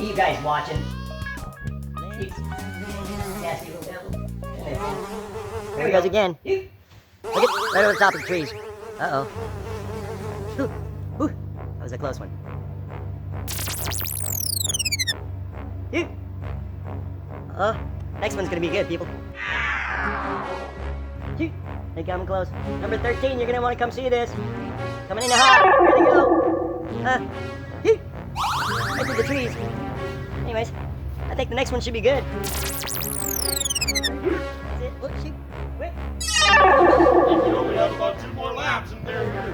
You guys watching? Nasty little devil. There he goes again. Look at right over the top of the trees. Uh-oh. Ooh, that was a close one. Next one's gonna be good, people. They coming close. Number 13, you're gonna want to come see this. Coming in hot. There they go. Right through the trees. Anyways, I think the next one should be good. That's it. Look, shoot. Quick. You only have about 2 more laps and they're here.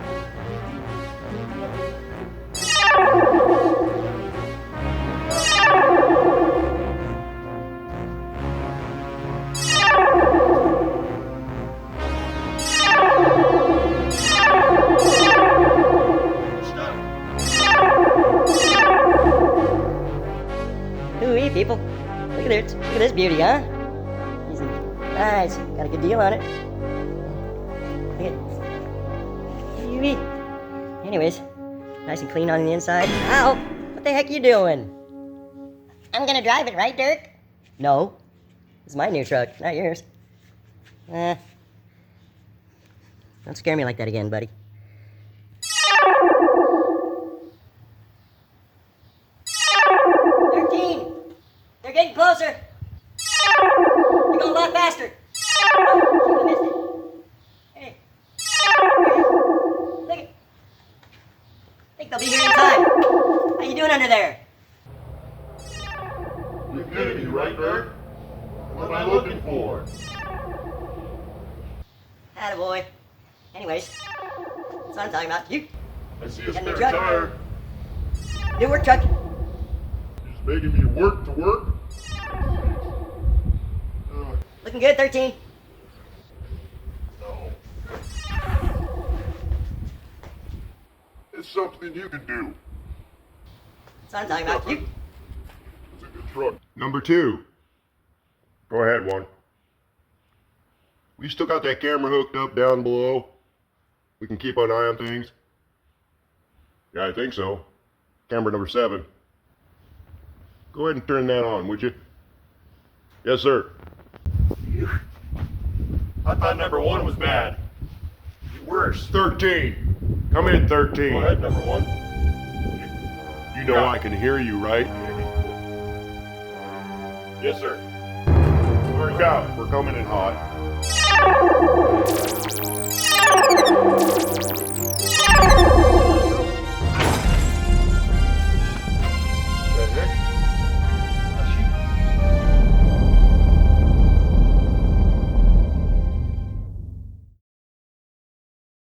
Ooh-wee, people. Look at this. Look at this beauty, huh? Nice. Got a good deal on it. Look at it. Ooh-wee. Anyways, nice and clean on the inside. Ow! What the heck are you doing? I'm gonna drive it, right, Derk? No. It's my new truck, not yours. Don't scare me like that again, buddy. They're getting closer. They're going a lot faster. Oh, I missed it. Hey. Look it. I think they'll be here in time. How you doing under there? You're kidding me, right, Derk? What am I looking for? Attaboy. Anyways, that's what I'm talking about. You. I see a Got a new spare truck. tire. New work truck. You're just making me work to work? Looking good, 13. No. It's something you can do. That's what I'm talking about. You. It's a good truck. Number 2. Go ahead, one. We still got that camera hooked up down below? We can keep an eye on things? Yeah, I think so. Camera number 7. Go ahead and turn that on, would you? Yes, sir. I thought number 1 was bad. Worse. 13. Come in, 13. Go ahead, number 1. You know I can hear you, right? Yes, sir. Work out. We're coming in hot.